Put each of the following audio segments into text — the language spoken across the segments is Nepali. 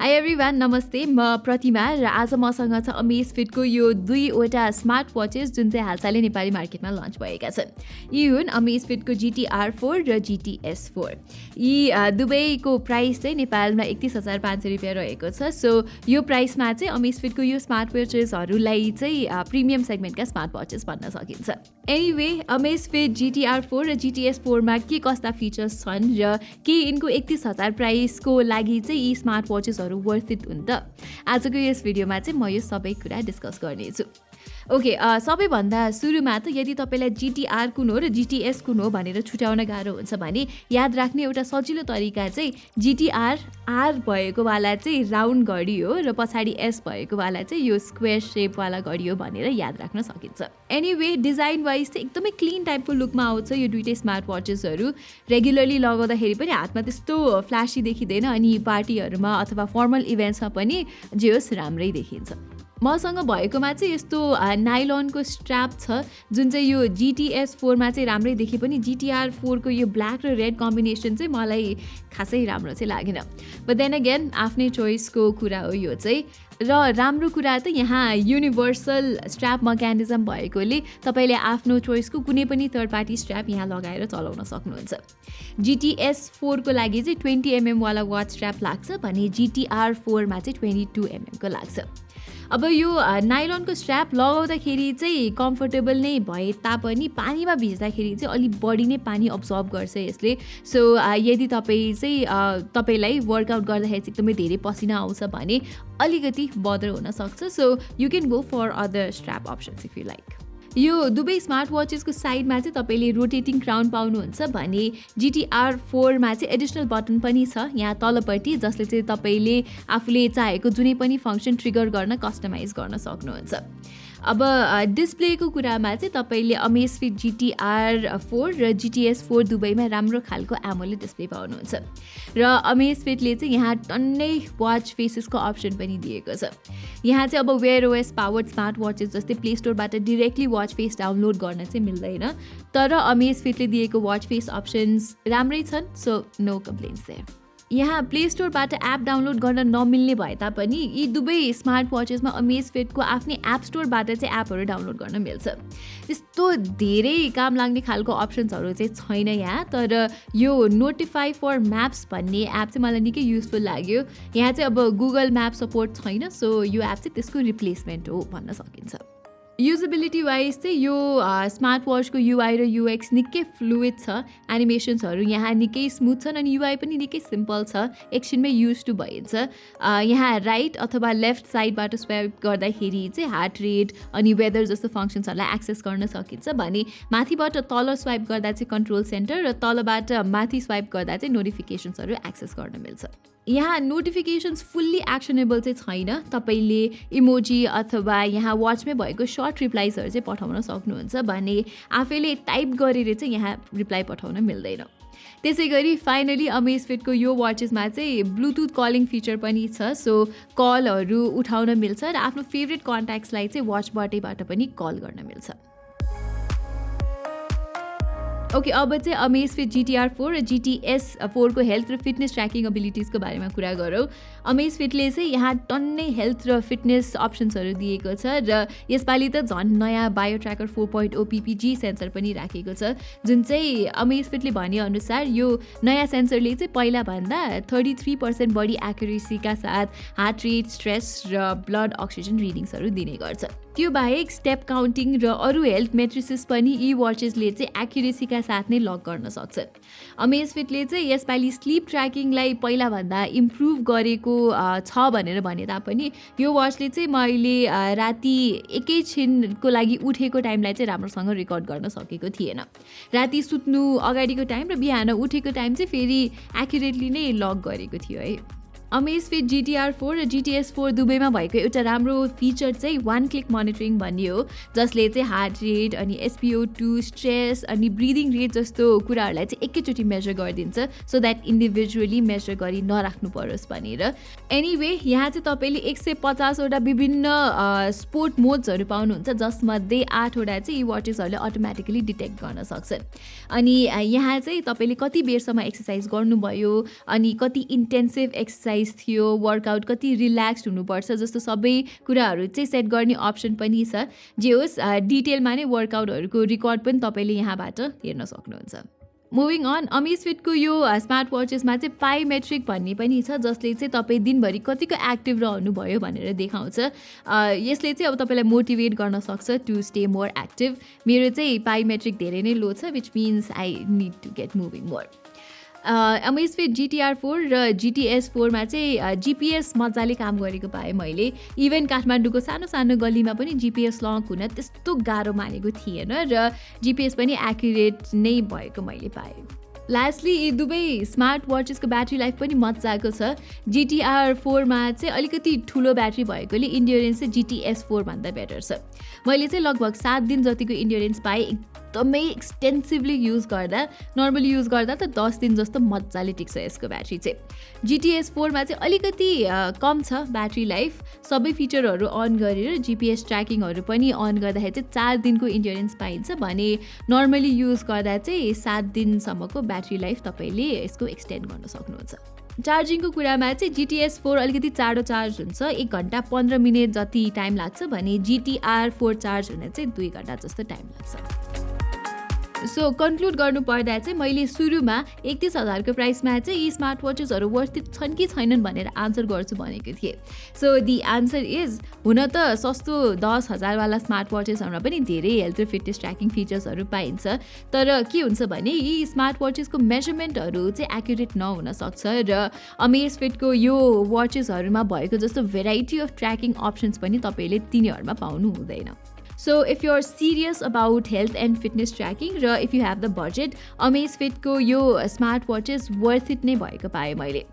हाई एभ्रिवान, नमस्ते। म प्रतिमा र आज मसँग छ अमेजफिटको यो दुईवटा स्मार्ट वाचेस जुन चाहिँ हालसालै नेपाली मार्केटमा लन्च भएका छन्। यी हुन् अमेजफिटको GTR4 र GTS4। यी दुवैको प्राइस चाहिँ नेपालमा 31,500 रुपियाँ रहेको छ। सो यो प्राइसमा चाहिँ अमेजफिटको यो स्मार्ट वाचेसहरूलाई चाहिँ प्रिमियम सेगमेन्टका स्मार्ट वाचेस भन्न सकिन्छ। एनिवे, अमेजफिट GTR4 र GTS4 मा के कस्ता फिचर्स छन् र के यिनको 31,000 प्राइसको लागि चाहिँ यी स्मार्ट वाचेसहरू वर्थ इट हुन् त? आजको यस भिडियोमा चाहिँ म यो सबै कुरा डिस्कस गर्नेछु। ओके, सबैभन्दा सुरुमा त यदि तपाईँलाई GTR कुन हो र GTS कुन हो भनेर छुट्याउन गाह्रो हुन्छ भने याद राख्ने एउटा सजिलो तरिका चाहिँ GTR R भएको वाला चाहिँ राउन्ड घडी हो र पछाडि S भएको वाला चाहिँ यो स्क्वेयर सेपवाला घडी हो भनेर याद राख्न सकिन्छ। एनिवे, डिजाइन वाइज चाहिँ एकदमै क्लिन टाइपको लुकमा आउँछ यो दुईटै स्मार्ट वाचेसहरू। रेगुलरली लगाउँदाखेरि पनि हातमा त्यस्तो फ्ल्यासी देखिँदैन अनि पार्टीहरूमा अथवा फर्मल इभेन्ट्समा पनि जे होस् राम्रै देखिन्छ। मसँग भएकोमा चाहिँ यस्तो नाइलनको स्ट्र्याप छ जुन चाहिँ यो GTS4 मा चाहिँ राम्रै देखे पनि GTR4 को यो ब्ल्याक र रेड कम्बिनेसन चाहिँ मलाई खासै राम्रो चाहिँ लागेन। बट देन अगेन आफ्नै चोइसको कुरा हो यो चाहिँ। र राम्रो कुरा त यहाँ युनिभर्सल स्ट्र्याप मेकानिजम भएकोले तपाईँले आफ्नो चोइसको कुनै पनि थर्ड पार्टी स्ट्र्याप यहाँ लगाएर चलाउन सक्नुहुन्छ। GTS4 को लागि चाहिँ 20mm वाला वाच स्ट्र्याप लाग्छ भने GTR4 मा चाहिँ 22mm को लाग्छ। अब यो नाइलनको स्ट्र्याप लगाउँदाखेरि चाहिँ कम्फर्टेबल नै भए तापनि पानीमा भिज्दाखेरि चाहिँ अलिक बढी नै पानी अब्जर्भ गर्छ यसले। सो यदि तपाईँलाई वर्कआउट गर्दाखेरि चाहिँ एकदमै धेरै पसिना आउँछ भने अलिकति बदर हुनसक्छ। So you can go for other strap options if you like. यो दुवै स्मार्ट वाचेसको साइडमा चाहिँ तपाईँले रोटेटिङ क्राउन पाउनुहुन्छ भने GTR4 मा चाहिँ एडिसनल बटन पनि छ यहाँ तलपट्टि, जसले चाहिँ तपाईँले आफूले चाहेको जुनै पनि फङ्सन ट्रिगर गर्न कस्टमाइज गर्न सक्नुहुन्छ। अब डिस्प्लेको कुरामा चाहिँ तपाईँले अमेजफिट GTR4 र GTS4 दुवैमा राम्रो खालको एमोलेड डिस्प्ले पाउनुहुन्छ र अमेजफिटले चाहिँ यहाँ टन्नै वाच फेसेसको अप्सन पनि दिएको छ। यहाँ चाहिँ अब Wear OS powered smart watches जस्तै प्ले स्टोरबाट डिरेक्टली वाच फेस डाउनलोड गर्न चाहिँ मिल्दैन, तर अमेजफिटले दिएको वाच फेस अप्सन्स राम्रै छन्। So no complaints there. यहाँ प्ले स्टोरबाट एप डाउनलोड गर्न नमिल्ने भए तापनि यी दुवै स्मार्ट वाचेसमा अमेजफिटको आफ्नै एप स्टोरबाट चाहिँ एपहरू डाउनलोड गर्न मिल्छ। त्यस्तो धेरै काम लाग्ने खालको अप्सन्सहरू चाहिँ छैन यहाँ, तर यो नोटिफाई फर म्याप्स भन्ने एप चाहिँ मलाई निकै युजफुल लाग्यो। यहाँ चाहिँ अब गुगल म्याप सपोर्ट छैन, सो यो एप चाहिँ त्यसको रिप्लेसमेन्ट हो भन्न सकिन्छ। युजेबिलिटी वाइज चाहिँ यो स्मार्ट वाचको युआई र युएक्स निकै फ्लुइड छ। एनिमेसन्सहरू यहाँ निकै स्मुथ छन् अनि युआई पनि निकै सिम्पल छ, एकछिनमै युज टु भइन्छ। यहाँ राइट अथवा लेफ्ट साइडबाट स्वाइप गर्दाखेरि चाहिँ हार्ट रेट अनि वेदर जस्तो फङ्सन्सहरूलाई एक्सेस गर्न सकिन्छ भने माथिबाट तल स्वाइप गर्दा चाहिँ कन्ट्रोल सेन्टर र तलबाट माथि स्वाइप गर्दा चाहिँ नोटिफिकेसन्सहरू एक्सेस गर्न मिल्छ। यहाँ नोटिफिकेसन्स फुल्ली एक्सनेबल चाहिँ छैन। तपाईँले इमोजी अथवा यहाँ वाचमै भएको सर्ट रिप्लाइजहरू चाहिँ पठाउन सक्नुहुन्छ भने आफैले टाइप गरेर चाहिँ यहाँ रिप्लाई पठाउन मिल्दैन। त्यसै गरी फाइनली अमेजफिटको यो वाचेसमा चाहिँ ब्लुटुथ कलिङ फिचर पनि छ। सो कलहरू उठाउन मिल्छ र आफ्नो फेभरेट कन्ट्याक्ट्सलाई चाहिँ वाचबाटैबाट पनि कल गर्न मिल्छ। ओके, अब चाहिँ अमेजफिट GTR4 र GTS4 को हेल्थ र फिटनेस ट्र्याकिङ एबिलिटिजको बारेमा कुरा गरौँ। अमेजफिटले चाहिँ यहाँ टन्नै हेल्थ र फिटनेस अप्सन्सहरू दिएको छ र यसपालि त झन् नयाँ बायो ट्र्याकर 4.0 PPG सेन्सर पनि राखेको छ, जुन चाहिँ अमेजफिटले भनेअनुसार यो नयाँ सेन्सरले चाहिँ पहिलाभन्दा 33% बढी एक्युरेसीका साथ हार्ट रेट, स्ट्रेस र ब्लड अक्सिजन रिडिङ्सहरू दिने गर्छ। त्यो बाहेक स्टेप काउन्टिङ र अरू हेल्थ मेट्रिसेस पनि यी वाचेसले चाहिँ एक्युरेसीका साथ नै लक गर्न सक्छ। अमेजफिटले चाहिँ यसपालि स्लिप ट्र्याकिङलाई पहिलाभन्दा इम्प्रुभ गरेको छ भनेर भने तापनि यो वाचले चाहिँ मैले राति एकैछिनको लागि उठेको टाइमलाई चाहिँ राम्रोसँग रेकर्ड गर्न सकेको थिएन। राति सुत्नु अगाडिको टाइम र बिहान उठेको टाइम चाहिँ फेरि एक्युरेटली नै लक गरेको थियो है। अमेजफिट GTR4 र GTS4 दुवैमा भएको एउटा राम्रो फिचर चाहिँ वान क्लिक मोनिटरिङ भन्ने हो, जसले चाहिँ हार्ट रेट अनि SpO2, स्ट्रेस अनि ब्रिदिङ रेट जस्तो कुराहरूलाई चाहिँ एकैचोटि मेजर गरिदिन्छ, सो द्याट इन्डिभिजुअली मेजर गरी नराख्नु परोस् भनेर। एनिवे, यहाँ चाहिँ तपाईँले 150 वटा विभिन्न स्पोर्ट मोड्सहरू पाउनुहुन्छ, जसमध्ये 8 वटा चाहिँ यी वाचेसहरूले अटोमेटिकली डिटेक्ट गर्न सक्छन्। अनि यहाँ चाहिँ तपाईँले कति बेरसम्म एक्सर्साइज गर्नुभयो अनि कति इन्टेन्सिभ एक्सर्साइज चोइस थियो, वर्कआउट कति रिल्याक्स्ड हुनुपर्छ जस्तो सबै कुराहरू चाहिँ सेट गर्ने अप्सन पनि छ। जे होस् डिटेलमा नै वर्कआउटहरूको रिकर्ड पनि तपाईँले यहाँबाट हेर्न सक्नुहुन्छ। मुभिङ अन, अमेजफिटको यो स्मार्ट वाचेसमा चाहिँ पाइमेट्रिक भन्ने पनि छ, जसले चाहिँ तपाईँ दिनभरि कतिको एक्टिभ रहनुभयो भनेर देखाउँछ। यसले चाहिँ अब तपाईँलाई मोटिभेट गर्न सक्छ टु स्टे मोर एक्टिभ। मेरो चाहिँ पाइमेट्रिक धेरै नै लो छ, which means I need to get moving more. Amazfit GTR4 र GTS4मा चाहिँ GPS मजाले काम गरेको पाएँ मैले। इभन काठमाडौँको सानो सानो गल्लीमा पनि GPS लक हुन त्यस्तो गाह्रो मानेको थिएन र GPS पनि एक्युरेट नै भएको मैले पाएँ। लास्टली यी दुवै स्मार्ट वाचेसको ब्याट्री लाइफ पनि मजाको छ। GTR4मा चाहिँ अलिकति ठुलो ब्याट्री भएकोले इन्ड्योरेन्स चाहिँ GTS4 भन्दा बेटर छ। मैले चाहिँ लगभग 7 दिन जतिको इन्ड्योरेन्स पाएँ एकदमै एक्सटेन्सिभली युज गर्दा। नर्मली युज गर्दा त 10 दिन जस्तो मजाले टिक्छ यसको ब्याट्री चाहिँ। GTS4मा चाहिँ अलिकति कम छ ब्याट्री लाइफ। सबै फिचरहरू अन गरेर GPS ट्र्याकिङहरू पनि अन गर्दाखेरि चाहिँ 4 दिनको इन्ड्योरेन्स पाइन्छ भने नर्मली युज गर्दा चाहिँ 7 दिनसम्मको ब्याट्री लाइफ तपाईँले यसको एक्सटेन्ड गर्न सक्नुहुन्छ। चार्जिङको कुरामा चाहिँ GTS4 अलिकति चाँडो चार्ज हुन्छ, 1 घन्टा 15 मिनट जति टाइम लाग्छ भने GTR4 चार्ज हुन चाहिँ 2 घन्टा जस्तो टाइम लाग्छ। सो कन्क्लुड गर्नुपर्दा चाहिँ मैले सुरुमा 31,000को प्राइसमा चाहिँ यी स्मार्ट वाचेसहरू वर्थ इट छन् कि छैनन् भनेर आन्सर गर्छु भनेको थिएँ। सो दि आन्सर इज, हुन त सस्तो 10,000 वाला स्मार्ट वाचेसहरूमा पनि धेरै हेल्थ र फिटनेस ट्र्याकिङ फिचर्सहरू पाइन्छ, तर के हुन्छ भने यी स्मार्ट वाचेसको मेजरमेन्टहरू चाहिँ एक्युरेट नहुन सक्छ र अमेजफिटको यो वाचेसहरूमा भएको जस्तो भेराइटी अफ ट्र्याकिङ अप्सन्स पनि तपाईँले तिनीहरूमा पाउनु हुँदैन। So if you're serious about health and fitness tracking र if you have the budget, अमेजफिटको यो स्मार्ट वाचेस वर्थ इट नै भएको पाएँ मैले।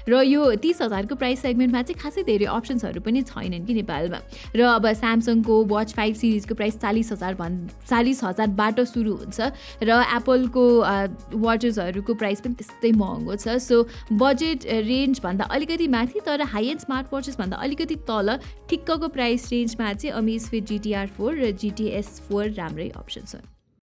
र यो 30,000को प्राइस सेगमेन्टमा चाहिँ खासै धेरै अप्सन्सहरू पनि छैनन् कि नेपालमा। र अब स्यामसङको वाच 5 सिरिजको प्राइस 40,000बाट सुरु हुन्छ र एप्पलको वाचेसहरूको प्राइस पनि त्यस्तै महँगो छ। सो बजेट रेन्जभन्दा अलिकति माथि तर हाई एन्ड स्मार्ट वाचेसभन्दा अलिकति तल ठिक्कको प्राइस रेन्जमा चाहिँ अमेजफिट GTR4 र GTS4 राम्रै अप्सन छन्।